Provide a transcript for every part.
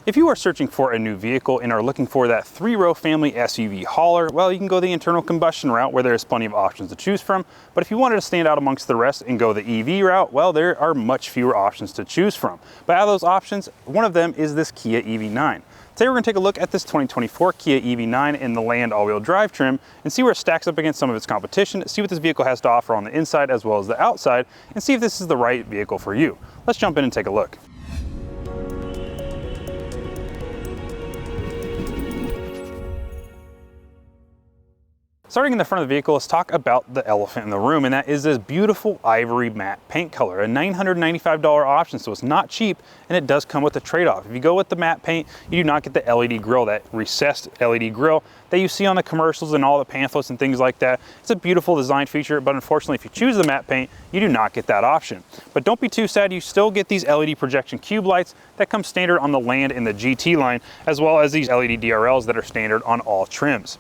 If you are searching for a new vehicle and are looking for that 3-row family SUV hauler, well, you can go the internal combustion route where there's plenty of options to choose from. But if you wanted to stand out amongst the rest and go the EV route, well, there are much fewer options to choose from. But out of those options, one of them is this Kia EV9. Today we're going to take a look at this 2024 Kia EV9 in the Land all-wheel drive trim and see where it stacks up against some of its competition, see what this vehicle has to offer on the inside as well as the outside, and see if this is the right vehicle for you. Let's jump in and take a look. Starting in the front of the vehicle, let's talk about the elephant in the room, and that is this beautiful ivory matte paint color, a $995 option, so it's not cheap, and it does come with a trade-off. If you go with the matte paint, you do not get the LED grille, that recessed LED grille that you see on the commercials and all the pamphlets and things like that. It's a beautiful design feature, but unfortunately, if you choose the matte paint, you do not get that option. But don't be too sad, you still get these LED projection cube lights that come standard on the Land and the GT line, as well as these LED DRLs that are standard on all trims.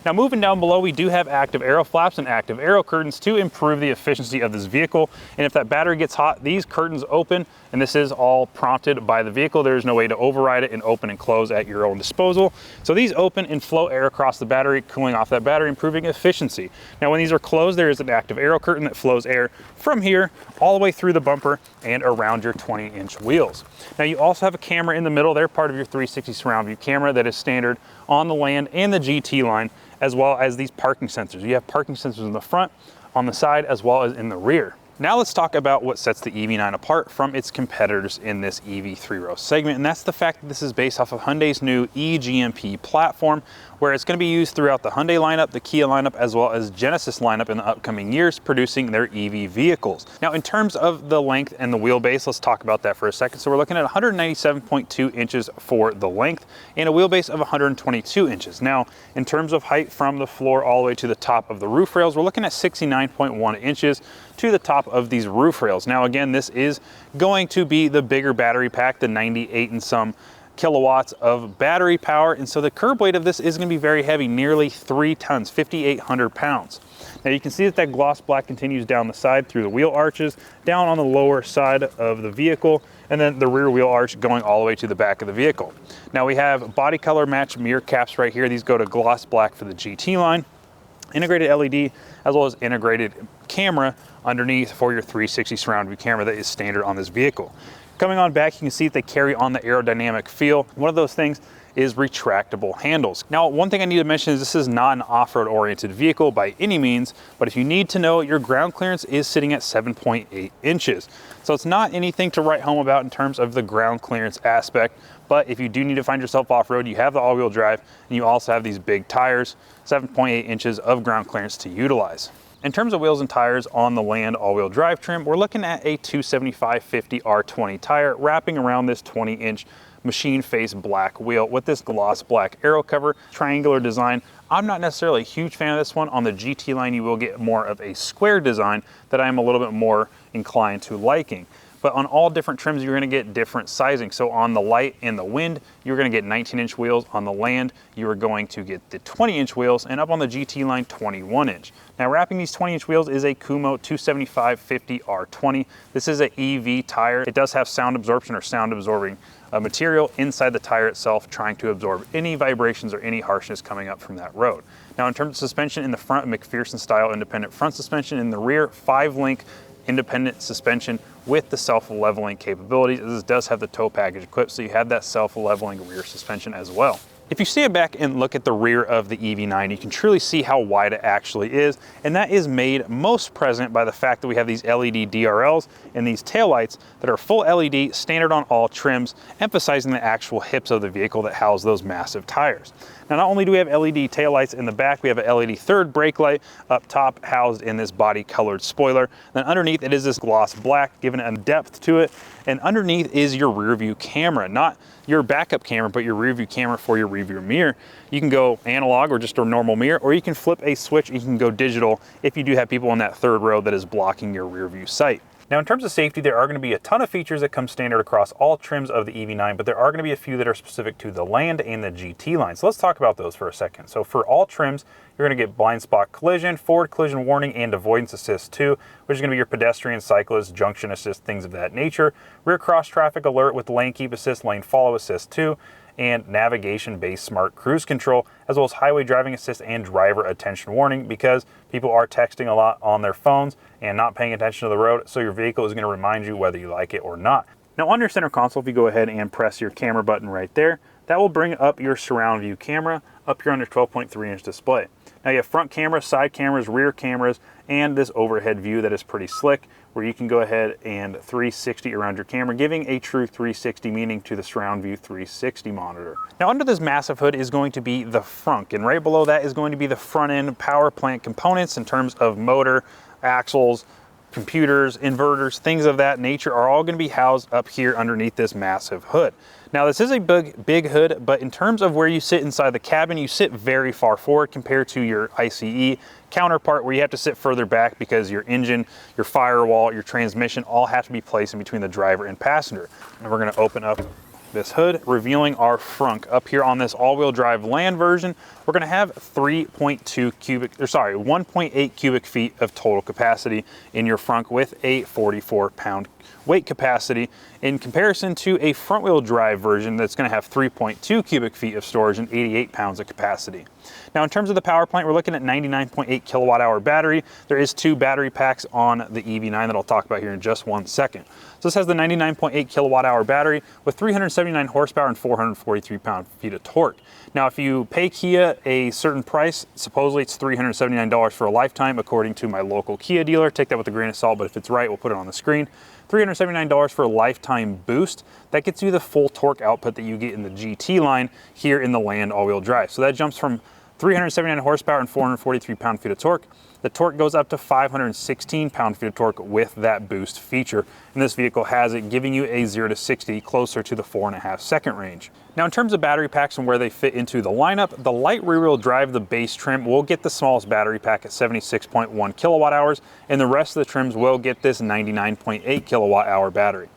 Now moving down below, we do have active aero flaps and active aero curtains to improve the efficiency of this vehicle. And if that battery gets hot, these curtains open, and this is all prompted by the vehicle. There's no way to override it and open and close at your own disposal. So these open and flow air across the battery, cooling off that battery, improving efficiency. Now when these are closed, there is an active aero curtain that flows air from here all the way through the bumper and around your 20-inch wheels. Now you also have a camera in the middle. They're part of your 360 surround view camera that is standard on the Land and the GT line, as well as these parking sensors. You have parking sensors in the front, on the side, as well as in the rear. Now let's talk about what sets the EV9 apart from its competitors in this EV 3-row segment, and that's the fact that this is based off of Hyundai's new eGMP platform, where it's going to be used throughout the Hyundai lineup, the Kia lineup, as well as Genesis lineup in the upcoming years, producing their EV vehicles. Now, in terms of the length and the wheelbase, let's talk about that for a second. So we're looking at 197.2 inches for the length and a wheelbase of 122 inches. Now, in terms of height from the floor all the way to the top of the roof rails, we're looking at 69.1 inches to the top of these roof rails. Now, again, this is going to be the bigger battery pack, the 98 and some kilowatts of battery power, and so the curb weight of this is going to be very heavy, nearly 3 tons, 5,800 pounds. Now you can see that that gloss black continues down the side through the wheel arches, down on the lower side of the vehicle, and then the rear wheel arch going all the way to the back of the vehicle. Now we have body color match mirror caps right here. These go to gloss black for the GT line, integrated LED, as well as integrated camera underneath for your 360 surround view camera that is standard on this vehicle. Coming on back, you can see that they carry on the aerodynamic feel. One of those things is retractable handles. Now, one thing I need to mention is this is not an off-road oriented vehicle by any means, but if you need to know, your ground clearance is sitting at 7.8 inches. So it's not anything to write home about in terms of the ground clearance aspect, but if you do need to find yourself off-road, you have the all-wheel drive, and you also have these big tires, 7.8 inches of ground clearance to utilize. In terms of wheels and tires on the Land all-wheel drive trim, we're looking at a 275/50 R20 tire wrapping around this 20-inch machine face black wheel with this gloss black aero cover, triangular design. I'm not necessarily a huge fan of this one. On the GT line, you will get more of a square design that I'm a little bit more inclined to liking. But on all different trims, you're going to get different sizing. So on the Light and the Wind, you're going to get 19-inch wheels. On the Land, you are going to get the 20-inch wheels, and up on the GT line, 21-inch. Now, wrapping these 20-inch wheels is a Kumo 275/50 R20. This is an EV tire. It does have sound absorption or sound absorbing material inside the tire itself, trying to absorb any vibrations or any harshness coming up from that road. Now, in terms of suspension, in the front, McPherson style independent front suspension. In the rear, 5-link independent suspension with the self-leveling capabilities. This does have the tow package equipped, so you have that self-leveling rear suspension as well. If you stand back and look at the rear of the EV9, you can truly see how wide it actually is, and that is made most present by the fact that we have these LED DRLs and these taillights that are full LED, standard on all trims, emphasizing the actual hips of the vehicle that house those massive tires. Now, not only do we have LED taillights in the back, we have a LED third brake light up top housed in this body colored spoiler. Then underneath it is this gloss black, giving it a depth to it. And underneath is your rear view camera, not your backup camera, but your rear view camera for your rear view mirror. You can go analog or just a normal mirror, or you can flip a switch and you can go digital if you do have people on that third row that is blocking your rear view sight. Now in terms of safety, there are going to be a ton of features that come standard across all trims of the EV9, but there are going to be a few that are specific to the Land and the GT line. So let's talk about those for a second. So for all trims, you're going to get blind spot collision, forward collision warning, and avoidance assist 2, which is going to be your pedestrian, cyclist, junction assist, things of that nature. Rear cross traffic alert with lane keep assist, lane follow assist 2, and navigation-based smart cruise control, as well as highway driving assist and driver attention warning, because people are texting a lot on their phones and not paying attention to the road, so your vehicle is going to remind you whether you like it or not. Now on your center console, if you go ahead and press your camera button right there, that will bring up your surround view camera up here on your 12.3-inch display. Now you have front cameras, side cameras, rear cameras, and this overhead view that is pretty slick, where you can go ahead and 360 around your camera, giving a true 360 meaning to the surround view 360 monitor. Now under this massive hood is going to be the frunk, and right below that is going to be the front end power plant components in terms of motor, axles, computers, inverters, things of that nature are all going to be housed up here underneath this massive hood. Now this is a big hood, but in terms of where you sit inside the cabin, you sit very far forward compared to your ICE counterpart, where you have to sit further back because your engine, your firewall, your transmission all have to be placed in between the driver and passenger. And we're going to open up this hood, revealing our frunk. Up here on this all-wheel drive Land version, we're going to have 1.8 cubic feet of total capacity in your frunk with a 44-pound weight capacity, in comparison to a front-wheel drive version that's going to have 3.2 cubic feet of storage and 88 pounds of capacity. Now in terms of the power plant, we're looking at 99.8 kilowatt hour battery. There is 2 battery packs on the EV9 that I'll talk about here in just 1 second. So this has the 99.8 kilowatt hour battery with 379 horsepower and 443 pound-feet of torque. Now if you pay Kia a certain price, supposedly it's $379 for a lifetime according to my local Kia dealer. Take that with a grain of salt, but if it's right, we'll put it on the screen. $379 for a lifetime boost. That gets you the full torque output that you get in the GT line here in the Land all-wheel drive. So that jumps from 379 horsepower and 443 pound-feet of torque. The torque goes up to 516 pound-feet of torque with that boost feature. And this vehicle has it, giving you a 0 to 60 closer to the 4.5 second range. Now in terms of battery packs and where they fit into the lineup, the light rear-wheel drive, the base trim, will get the smallest battery pack at 76.1 kilowatt hours, and the rest of the trims will get this 99.8 kilowatt hour battery.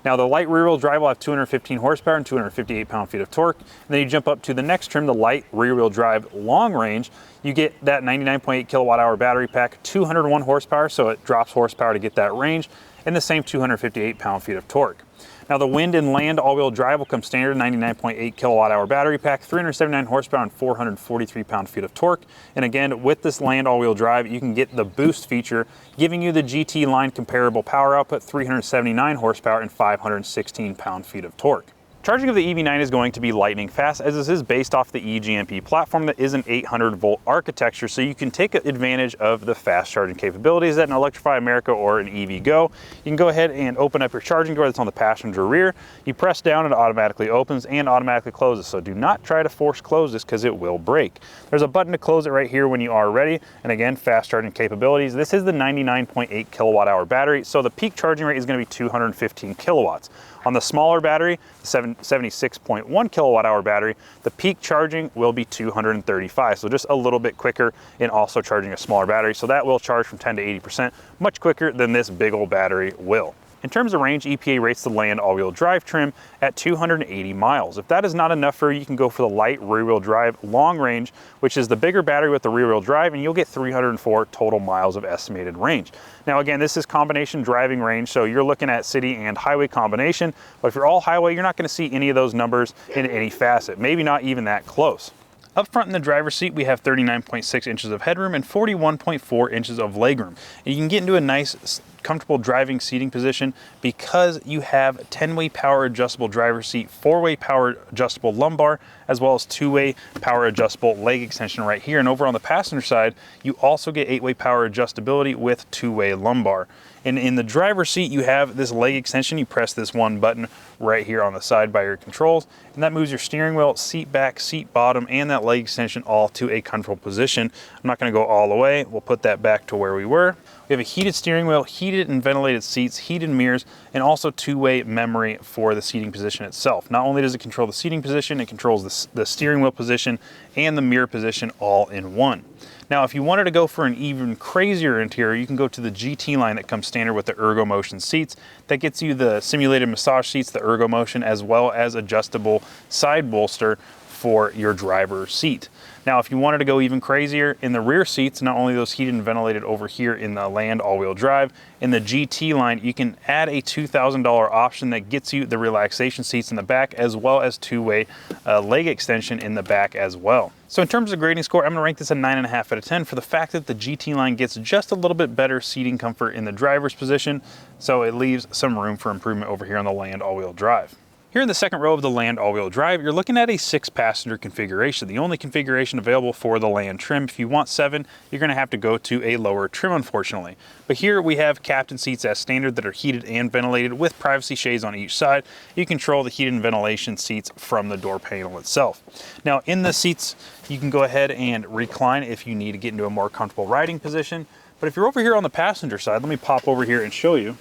Now the light rear-wheel drive will have 215 horsepower and 258 pound-feet of torque. And then you jump up to the next trim, the light rear-wheel drive long range, you get that 99.8 kilowatt hour battery pack, 201 horsepower, so it drops horsepower to get that range, and the same 258 pound-feet of torque. Now the Wind and Land all-wheel drive will come standard 99.8 kilowatt hour battery pack, 379 horsepower and 443 pound-feet of torque. And again, with this Land all-wheel drive, you can get the boost feature, giving you the GT line comparable power output, 379 horsepower and 516 pound-feet of torque. Charging of the EV9 is going to be lightning fast, as this is based off the eGMP platform that is an 800-volt architecture, so you can take advantage of the fast charging capabilities that an Electrify America or an EVgo. You can go ahead and open up your charging door that's on the passenger rear. You press down, it automatically opens and automatically closes, so do not try to force close this because it will break. There's a button to close it right here when you are ready, and again, fast charging capabilities. This is the 99.8 kilowatt hour battery, so the peak charging rate is going to be 215 kilowatts. On the smaller battery, the 76.1 kilowatt hour battery, the peak charging will be 235, so just a little bit quicker in also charging a smaller battery. So that will charge from 10 to 80%, much quicker than this big old battery will. In terms of range, EPA rates the Land all-wheel drive trim at 280 miles. If that is not enough for you, you can go for the light rear-wheel drive long range, which is the bigger battery with the rear-wheel drive, and you'll get 304 total miles of estimated range. Now again, this is combination driving range, so you're looking at city and highway combination, but if you're all highway, you're not going to see any of those numbers in any facet, maybe not even that close. Up front in the driver's seat, we have 39.6 inches of headroom and 41.4 inches of legroom. And you can get into a nice, comfortable driving seating position because you have 10-way power adjustable driver's seat, 4-way power adjustable lumbar, as well as 2-way power adjustable leg extension right here. And over on the passenger side, you also get 8-way power adjustability with 2-way lumbar. And in the driver's seat, you have this leg extension. You press this one button right here on the side by your controls, and that moves your steering wheel, seat back, seat bottom, and that leg extension all to a comfortable position. I'm not going to go all the way. We'll put that back to where we were. We You have a heated steering wheel, heated and ventilated seats, heated mirrors, and also two-way memory for the seating position itself. Not only does it control the seating position, it controls the steering wheel position and the mirror position all in one. Now, if you wanted to go for an even crazier interior, you can go to the GT line that comes standard with the Ergo Motion seats. That gets you the simulated massage seats, the Ergo Motion, as well as adjustable side bolster for your driver's seat. Now, if you wanted to go even crazier, in the rear seats, not only those heated and ventilated over here in the Land all-wheel drive, in the GT line, you can add a $2,000 option that gets you the relaxation seats in the back, as well as two-way leg extension in the back as well. So in terms of grading score, I'm gonna rank this a 9.5 out of 10 for the fact that the GT line gets just a little bit better seating comfort in the driver's position, so it leaves some room for improvement over here on the Land all-wheel drive. Here in the second row of the Land all-wheel drive, you're looking at a 6-passenger configuration, the only configuration available for the Land trim. If you want 7, you're gonna have to go to a lower trim, unfortunately. But here we have captain seats as standard that are heated and ventilated with privacy shades on each side. You control the heated and ventilation seats from the door panel itself. Now, in the seats, you can go ahead and recline if you need to get into a more comfortable riding position. But if you're over here on the passenger side, let me pop over here and show you.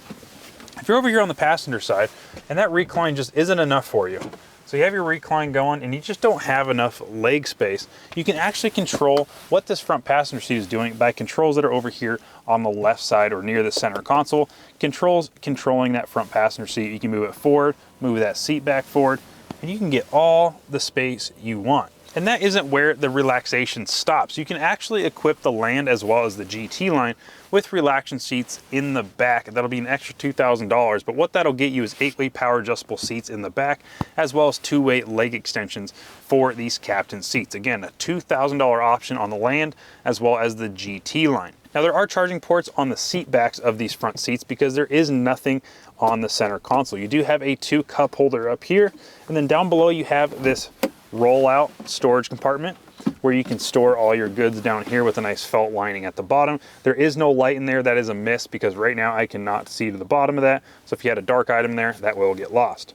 If you're over here on the passenger side and that recline just isn't enough for you, so you have your recline going and you just don't have enough leg space, you can actually control what this front passenger seat is doing by controls that are over here on the left side or near the center console. Controlling that front passenger seat. You can move it forward, move that seat back forward, and you can get all the space you want. And that isn't where the relaxation stops. You can actually equip the Land as well as the GT line with relaxation seats in the back. That'll be an extra $2,000, but what that'll get you is 8-way power adjustable seats in the back, as well as 2-way leg extensions for these captain seats. Again, a $2,000 option on the Land as well as the GT line. Now, there are charging ports on the seat backs of these front seats because there is nothing on the center console. You do have a 2-cup holder up here, and then down below you have this roll-out storage compartment where you can store all your goods down here with a nice felt lining at the bottom. There is no light in there. That is a miss because right now I cannot see to the bottom of that. So if you had a dark item there, that will get lost.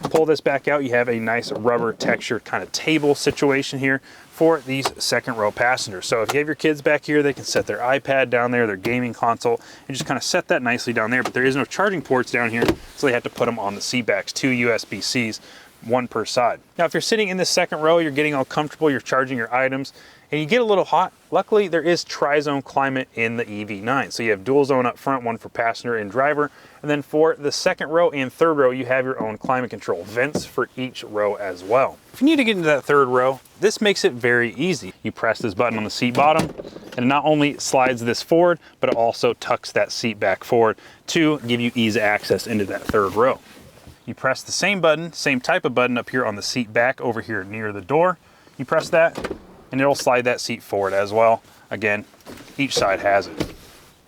Pull this back out, you have a nice rubber textured kind of table situation here for these second row passengers. So if you have your kids back here, they can set their iPad down there, their gaming console, and just kind of set that nicely down there. But there is no charging ports down here, so they have to put them on the seat backs, 2 USB-Cs. 1 per side. Now, if you're sitting in the second row, you're getting all comfortable, you're charging your items, and you get a little hot. Luckily, there is tri-zone climate in the EV9. So you have dual zone up front, one for passenger and driver. And then for the second row and third row, you have your own climate control, vents for each row as well. If you need to get into that third row, this makes it very easy. You press this button on the seat bottom, and it not only slides this forward, but it also tucks that seat back forward to give you easy access into that third row. You press the same button, same type of button up here on the seat back over here near the door. You press that and it'll slide that seat forward as well. Again, each side has it.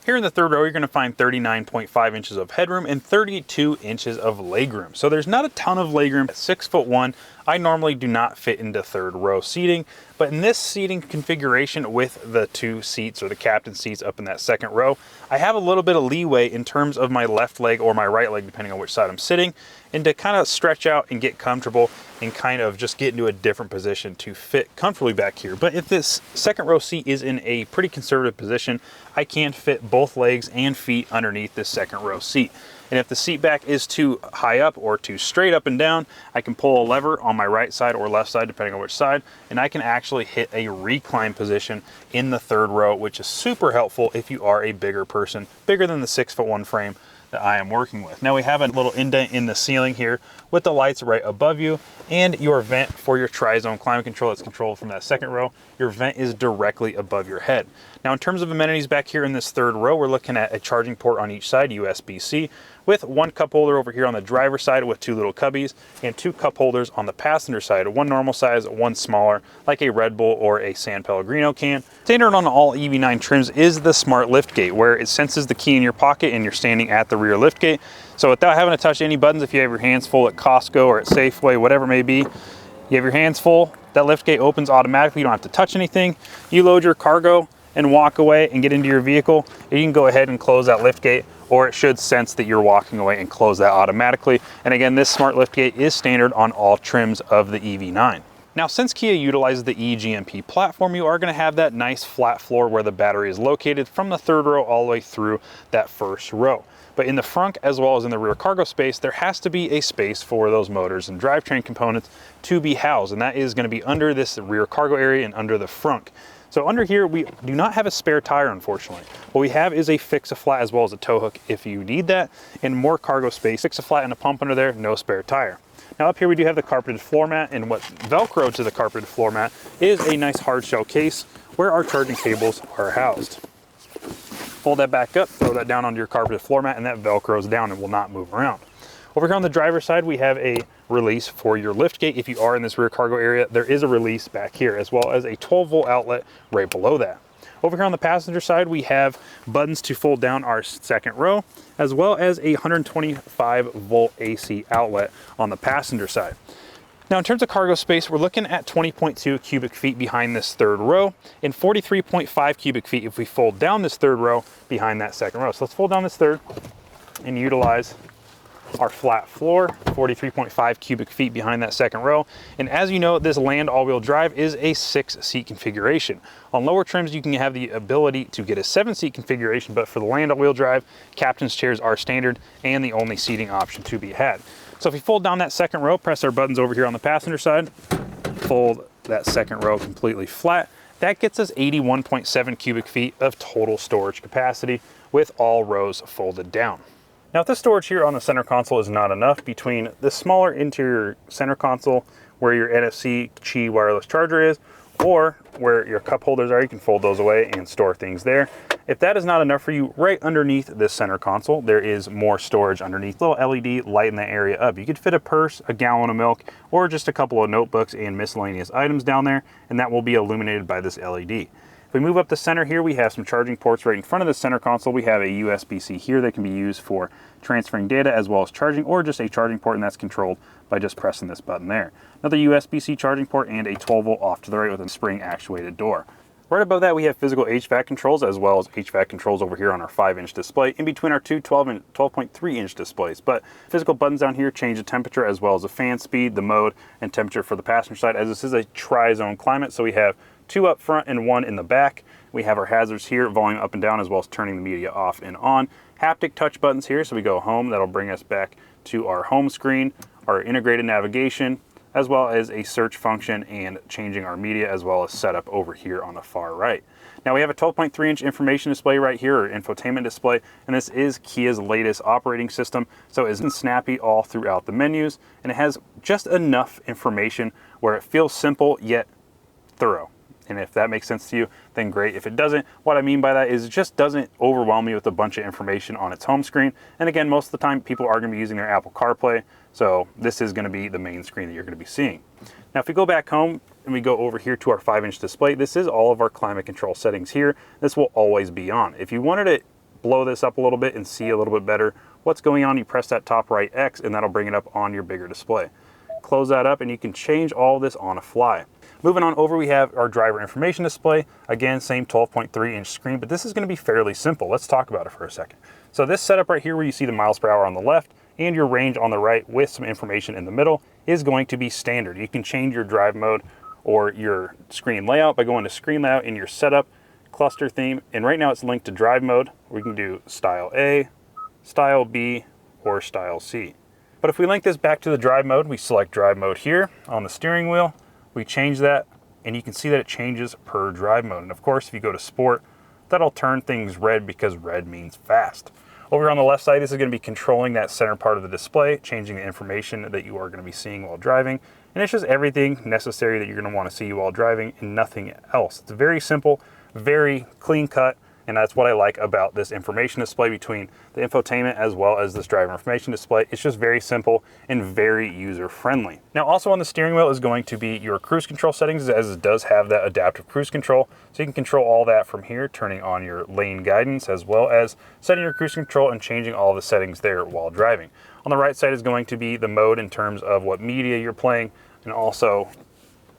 Here in the third row, you're gonna find 39.5 inches of headroom and 32 inches of legroom. So there's not a ton of legroom. At 6'1", I normally do not fit into third row seating, but in this seating configuration with the 2 seats or the captain seats up in that second row, I have a little bit of leeway in terms of my left leg or my right leg, depending on which side I'm sitting, and to kind of stretch out and get comfortable and kind of just get into a different position to fit comfortably back here. But if this second row seat is in a pretty conservative position, I can fit both legs and feet underneath this second row seat. And if the seat back is too high up or too straight up and down, I can pull a lever on my right side or left side, depending on which side, and I can actually hit a recline position in the third row, which is super helpful if you are a bigger person, bigger than the 6'1" frame that I am working with. Now we have a little indent in the ceiling here with the lights right above you, and your vent for your tri-zone climate control that's controlled from that second row. Your vent is directly above your head. Now in terms of amenities back here in this third row, we're looking at a charging port on each side, USB-C, with 1 cup holder over here on the driver's side with 2 little cubbies, and 2 cup holders on the passenger side, 1 normal size, 1 smaller, like a Red Bull or a San Pellegrino can. Standard on all EV9 trims is the smart lift gate, where it senses the key in your pocket and you're standing at the rear lift gate. So without having to touch any buttons, if you have your hands full at Costco or at Safeway, whatever it may be, you have your hands full, that lift gate opens automatically, you don't have to touch anything. You load your cargo and walk away and get into your vehicle, and you can go ahead and close that lift gate, or it should sense that you're walking away and close that automatically. And again, this smart lift gate is standard on all trims of the EV9. Now, since Kia utilizes the eGMP platform, you are going to have that nice flat floor where the battery is located from the third row all the way through that first row. But in the front as well as in the rear cargo space, there has to be a space for those motors and drivetrain components to be housed, and that is going to be under this rear cargo area and under the frunk. So under here, we do not have a spare tire, unfortunately. What we have is a fix-a-flat as well as a tow hook if you need that, and more cargo space. Fix-a-flat and a pump under there, no spare tire. Now up here we do have the carpeted floor mat, and what Velcro to the carpeted floor mat is a nice hard shell case where our charging cables are housed. Fold that back up, throw that down onto your carpeted floor mat, and that Velcros down and will not move around. Over here on the driver's side, we have a release for your lift gate. If you are in this rear cargo area, there is a release back here, as well as a 12-volt outlet right below that. Over here on the passenger side, we have buttons to fold down our second row, as well as a 125-volt AC outlet on the passenger side. Now, in terms of cargo space, we're looking at 20.2 cubic feet behind this third row and 43.5 cubic feet if we fold down this third row behind that second row. So let's fold down this third and utilize our flat floor, 43.5 cubic feet behind that second row. And as you know, this Land all-wheel drive is a 6-seat configuration. On lower trims, you can have the ability to get a 7-seat configuration, but for the Land all-wheel drive, captain's chairs are standard and the only seating option to be had. So if we fold down that second row, press our buttons over here on the passenger side, fold that second row completely flat, that gets us 81.7 cubic feet of total storage capacity with all rows folded down. Now, if the storage here on the center console is not enough, between the smaller interior center console where your NFC Qi wireless charger is, or where your cup holders are, you can fold those away and store things there. If that is not enough for you, right underneath this center console, there is more storage underneath. Little LED lighten that area up. You could fit a purse, a gallon of milk, or just a couple of notebooks and miscellaneous items down there, and that will be illuminated by this LED. If we move up the center here, we have some charging ports right in front of the center console. We have a USB-C here that can be used for transferring data as well as charging, or just a charging port, and that's controlled by just pressing this button there. Another USB-C charging port and a 12-volt off to the right with a spring actuated door. Right above that, we have physical HVAC controls as well as HVAC controls over here on our 5-inch display in between our two 12.3-inch displays. But physical buttons down here change the temperature as well as the fan speed, the mode, and temperature for the passenger side, as this is a tri-zone climate. So we have 2 up front and 1 in the back. We have our hazards here, volume up and down, as well as turning the media off and on. Haptic touch buttons here, so we go home. That'll bring us back to our home screen, our integrated navigation, as well as a search function and changing our media, as well as setup over here on the far right. Now we have a 12.3-inch information display right here, or infotainment display, and this is Kia's latest operating system, so it isn't snappy all throughout the menus, and it has just enough information where it feels simple yet thorough. And if that makes sense to you, then great. If it doesn't, what I mean by that is it just doesn't overwhelm you with a bunch of information on its home screen. And again, most of the time people are going to be using their Apple CarPlay, so this is going to be the main screen that you're going to be seeing. Now, if we go back home and we go over here to our 5-inch display, this is all of our climate control settings here. This will always be on. If you wanted to blow this up a little bit and see a little bit better what's going on, you press that top right X and that'll bring it up on your bigger display. Close that up and you can change all this on a fly. Moving on over, we have our driver information display. Again, same 12.3-inch screen, but this is going to be fairly simple. Let's talk about it for a second. So this setup right here where you see the miles per hour on the left and your range on the right with some information in the middle is going to be standard. You can change your drive mode or your screen layout by going to screen layout in your setup, cluster theme, and right now it's linked to drive mode. We can do style A, style B, or style C. But if we link this back to the drive mode, we select drive mode here on the steering wheel. We change that, and you can see that it changes per drive mode. And of course, if you go to sport, that'll turn things red because red means fast. Over here on the left side, this is going to be controlling that center part of the display, changing the information that you are going to be seeing while driving. And it's just everything necessary that you're going to want to see while driving and nothing else. It's very simple, very clean cut. And that's what I like about this information display between the infotainment as well as this driver information display. It's just very simple and very user-friendly. Now, also on the steering wheel is going to be your cruise control settings, as it does have that adaptive cruise control. So you can control all that from here, turning on your lane guidance, as well as setting your cruise control and changing all the settings there while driving. On the right side is going to be the mode in terms of what media you're playing, and also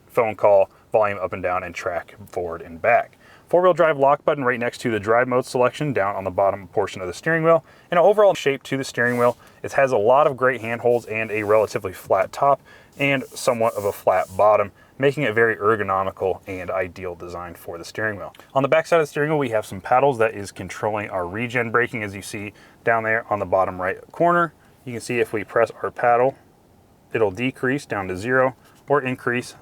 phone call, volume up and down, and track forward and back. 4-wheel drive lock button right next to the drive mode selection down on the bottom portion of the steering wheel. And overall shape to the steering wheel, it has a lot of great handholds and a relatively flat top and somewhat of a flat bottom making it very ergonomical and ideal design for the steering wheel. On the back side of the steering wheel, we have some paddles that is controlling our regen braking, as you see down there on the bottom right corner. You can see if we press our paddle, it'll decrease down to 0 or increase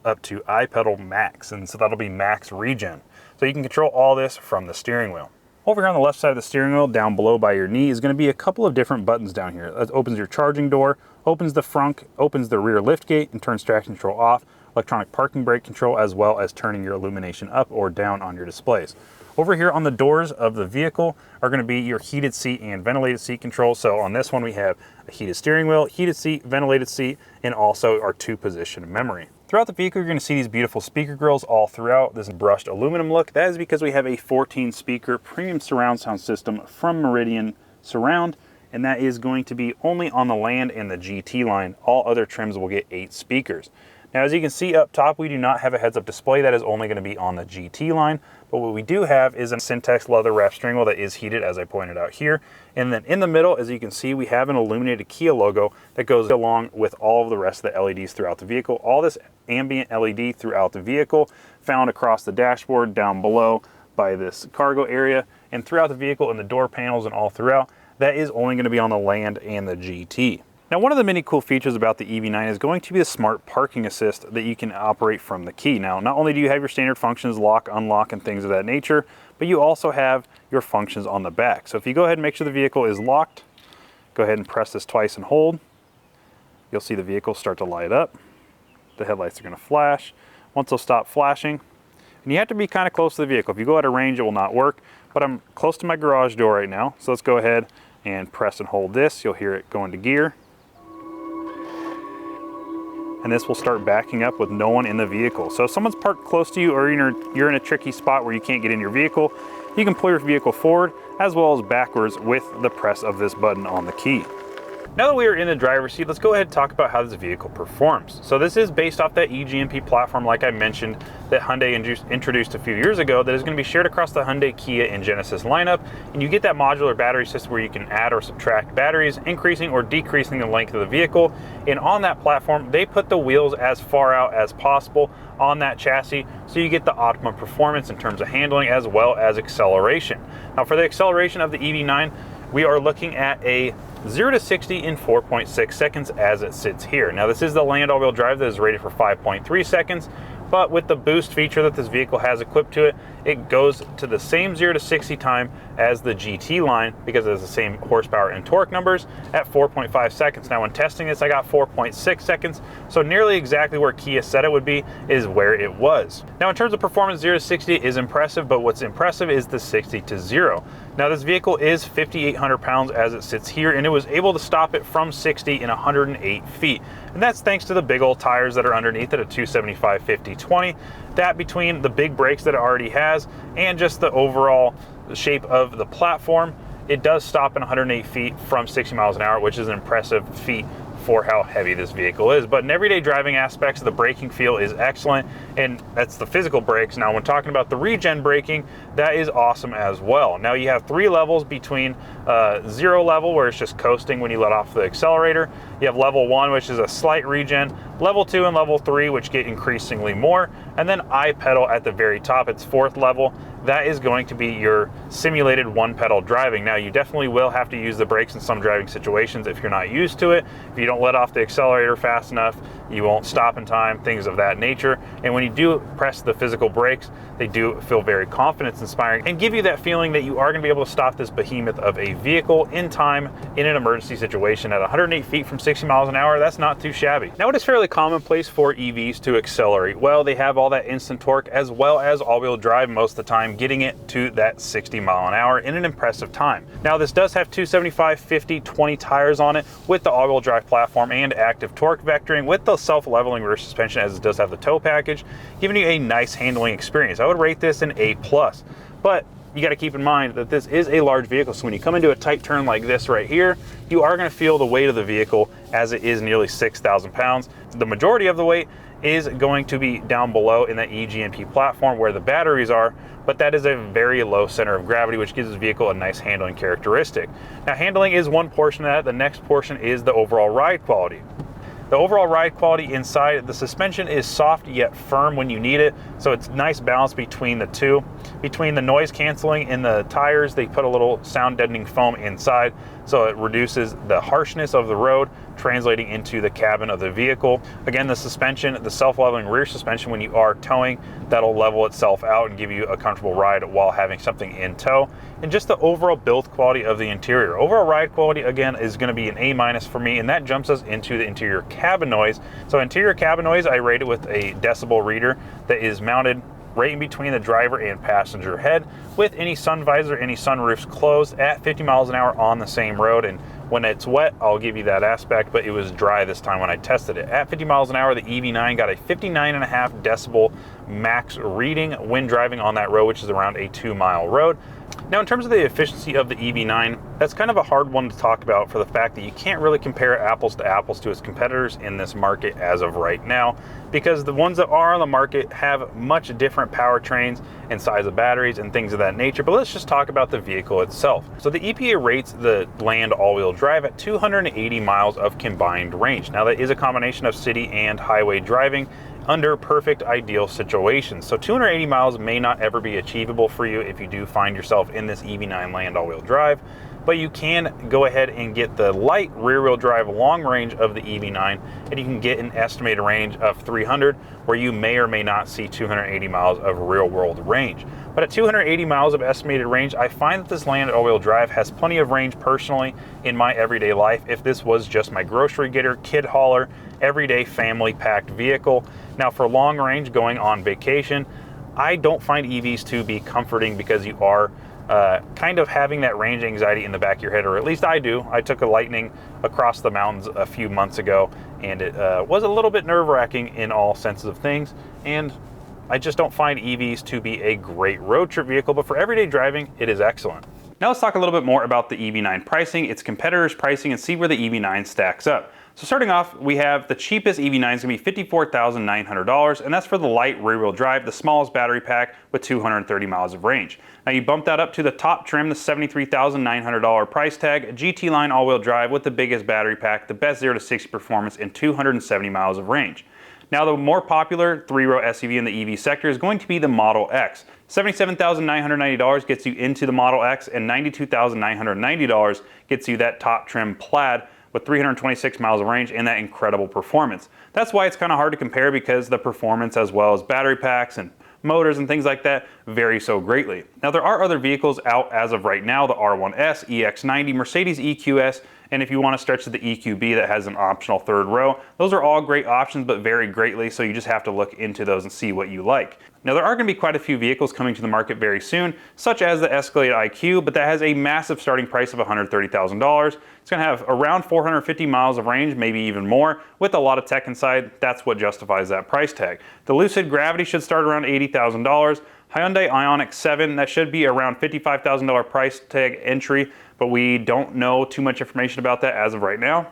up to I pedal max, and so that'll be max regen. So you can control all this from the steering wheel. Over here on the left side of the steering wheel, down below by your knee, is going to be a couple of different buttons down here. That opens your charging door, opens the front, opens the rear lift gate, and turns traction control off, electronic parking brake control, as well as turning your illumination up or down on your displays. Over here on the doors of the vehicle are going to be your heated seat and ventilated seat controls. So on this one we have a heated steering wheel, heated seat, ventilated seat, and also our 2-position memory. Throughout the vehicle, you're going to see these beautiful speaker grills all throughout this brushed aluminum look. That is because we have a 14-speaker premium surround sound system from Meridian Surround, and that is going to be only on the Land and the GT line. All other trims will get 8 speakers. Now, as you can see up top, we do not have a heads-up display. That is only going to be on the GT line. But what we do have is a Syntex leather wrap steering wheel that is heated, as I pointed out here. And then in the middle, as you can see, we have an illuminated Kia logo that goes along with all of the rest of the LEDs throughout the vehicle. All this ambient LED throughout the vehicle, found across the dashboard, down below by this cargo area, and throughout the vehicle in the door panels and all throughout. That is only going to be on the Land and the GT. Now, one of the many cool features about the EV9 is going to be the smart parking assist that you can operate from the key. Now, not only do you have your standard functions, lock, unlock, and things of that nature, but you also have your functions on the back. So if you go ahead and make sure the vehicle is locked, go ahead and press this twice and hold. You'll see the vehicle start to light up. The headlights are going to flash. Once they'll stop flashing, and you have to be kind of close to the vehicle. If you go out of range, it will not work, but I'm close to my garage door right now. So let's go ahead and press and hold this. You'll hear it go into gear. And this will start backing up with no one in the vehicle. So if someone's parked close to you or you're in a tricky spot where you can't get in your vehicle, you can pull your vehicle forward as well as backwards with the press of this button on the key. Now that we are in the driver's seat, let's go ahead and talk about how this vehicle performs. So this is based off that eGMP platform, like I mentioned, that Hyundai introduced a few years ago, that is going to be shared across the Hyundai, Kia, and Genesis lineup. And you get that modular battery system where you can add or subtract batteries, increasing or decreasing the length of the vehicle. And on that platform, they put the wheels as far out as possible on that chassis, so you get the optimum performance in terms of handling as well as acceleration. Now, for the acceleration of the EV9, we are looking at a 0 to 60 in 4.6 seconds as it sits here. Now, this is the Land all-wheel drive that is rated for 5.3 seconds, but with the boost feature that this vehicle has equipped to it, it goes to the same 0 to 60 time as the GT line because it has the same horsepower and torque numbers at 4.5 seconds. Now, when testing this, I got 4.6 seconds, so nearly exactly where Kia said it would be is where it was. Now, in terms of performance, 0 to 60 is impressive, but what's impressive is the 60 to 0. Now, this vehicle is 5,800 pounds as it sits here, and it was able to stop it from 60 in 108 feet. And that's thanks to the big old tires that are underneath it, a 275/50/20. That between the big brakes that it already has and just the overall shape of the platform, it does stop in 108 feet from 60 miles an hour, which is an impressive feat for how heavy this vehicle is. But in everyday driving aspects, the braking feel is excellent, and that's the physical brakes. Now, when talking about the regen braking, that is awesome as well. Now, you have 3 levels between 0 level, where it's just coasting when you let off the accelerator. You have level 1, which is a slight regen, level 2 and level 3, which get increasingly more, and then I pedal at the very top, it's 4th level. That is going to be your simulated 1-pedal driving. Now, you definitely will have to use the brakes in some driving situations if you're not used to it. If you don't let off the accelerator fast enough, you won't stop in time, things of that nature. And when you do press the physical brakes, they do feel very confidence-inspiring and give you that feeling that you are going to be able to stop this behemoth of a vehicle in time in an emergency situation at 108 feet from 60 miles an hour. That's not too shabby. Now, it is fairly commonplace for EVs to accelerate well. They have all that instant torque as well as all-wheel drive most of the time, getting it to that 60 mile an hour in an impressive time. Now, this does have 275/50/20 tires on it with the all-wheel drive platform and active torque vectoring with the self-leveling rear suspension, as it does have the tow package, giving you a nice handling experience. I would rate this an A+, but you got to keep in mind that this is a large vehicle, so when you come into a tight turn like this right here, you are going to feel the weight of the vehicle, as it is nearly 6,000 pounds. The majority of the weight is going to be down below in that eGMP platform where the batteries are, but that is a very low center of gravity, which gives this vehicle a nice handling characteristic. Now, handling is one portion of that. The next portion is the overall ride quality. The overall ride quality inside, the suspension is soft yet firm when you need it, so it's nice balance between the two. Between the noise canceling in the tires, they put a little sound deadening foam inside, so it reduces the harshness of the road, translating into the cabin of the vehicle. Again, the suspension, the self-leveling rear suspension, when you are towing, that'll level itself out and give you a comfortable ride while having something in tow. And just the overall build quality of the interior. Overall ride quality, again, is going to be an A- for me, and that jumps us into the interior cabin noise. So interior cabin noise, I rate it with a decibel reader that is mounted right in between the driver and passenger head, with any sun visor, any sunroofs closed at 50 miles an hour on the same road. And when it's wet, I'll give you that aspect, but it was dry this time when I tested it. At 50 miles an hour, the EV9 got a 59.5 decibel max reading when driving on that road, which is around a 2-mile road. Now, in terms of the efficiency of the EV9, that's kind of a hard one to talk about for the fact that you can't really compare apples to apples to its competitors in this market as of right now, because the ones that are on the market have much different powertrains and size of batteries and things of that nature. But let's just talk about the vehicle itself. So the EPA rates the Land all-wheel drive at 280 miles of combined range. Now, that is a combination of city and highway driving under perfect ideal situations. So 280 miles may not ever be achievable for you if you do find yourself in this EV9 Land all-wheel drive, but you can go ahead and get the light rear-wheel drive long range of the EV9, and you can get an estimated range of 300, where you may or may not see 280 miles of real-world range. But at 280 miles of estimated range, I find that this Land all-wheel drive has plenty of range personally in my everyday life if this was just my grocery getter, kid hauler, everyday family packed vehicle. Now, for long range going on vacation, I don't find EVs to be comforting, because you are kind of having that range anxiety in the back of your head, or at least I do. I took a Lightning across the mountains a few months ago, and it was a little bit nerve-wracking in all senses of things, and I just don't find EVs to be a great road trip vehicle, but for everyday driving, it is excellent. Now let's talk a little bit more about the EV9 pricing, its competitors' pricing, and see where the EV9 stacks up. So starting off, we have the cheapest EV9 is going to be $54,900, and that's for the light rear-wheel drive, the smallest battery pack with 230 miles of range. Now you bump that up to the top trim, the $73,900 price tag, GT line all-wheel drive with the biggest battery pack, the best 0 to 60 performance, and 270 miles of range. Now, the more popular 3-row SUV in the EV sector is going to be the Model X. $77,990 gets you into the Model X, and $92,990 gets you that top trim Plaid with 326 miles of range and that incredible performance. That's why it's kind of hard to compare, because the performance as well as battery packs and motors and things like that vary so greatly. Now, there are other vehicles out as of right now, the R1S, EX90, Mercedes EQS, and if you want to stretch to the EQB that has an optional third row, those are all great options but vary greatly, so you just have to look into those and see what you like. Now, there are going to be quite a few vehicles coming to the market very soon, such as the Escalade IQ, but that has a massive starting price of $130,000. It's going to have around 450 miles of range, maybe even more, with a lot of tech inside. That's what justifies that price tag. The Lucid Gravity should start around $80,000. Hyundai Ioniq 7, that should be around $55,000 price tag entry, but we don't know too much information about that as of right now.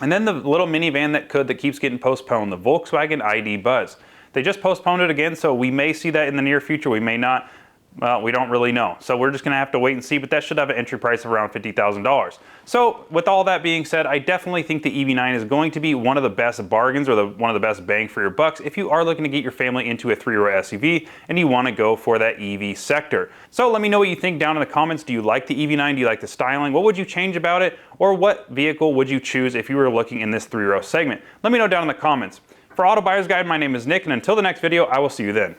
And then the little minivan that keeps getting postponed, the Volkswagen ID Buzz. They just postponed it again, so we may see that in the near future. We may not. Well, we don't really know. So we're just going to have to wait and see, but that should have an entry price of around $50,000. So with all that being said, I definitely think the EV9 is going to be one of the best bargains, or one of the best bang for your bucks if you are looking to get your family into a 3-row SUV and you want to go for that EV sector. So let me know what you think down in the comments. Do you like the EV9? Do you like the styling? What would you change about it? Or what vehicle would you choose if you were looking in this 3-row segment? Let me know down in the comments. For Auto Buyer's Guide, my name is Nick, and until the next video, I will see you then.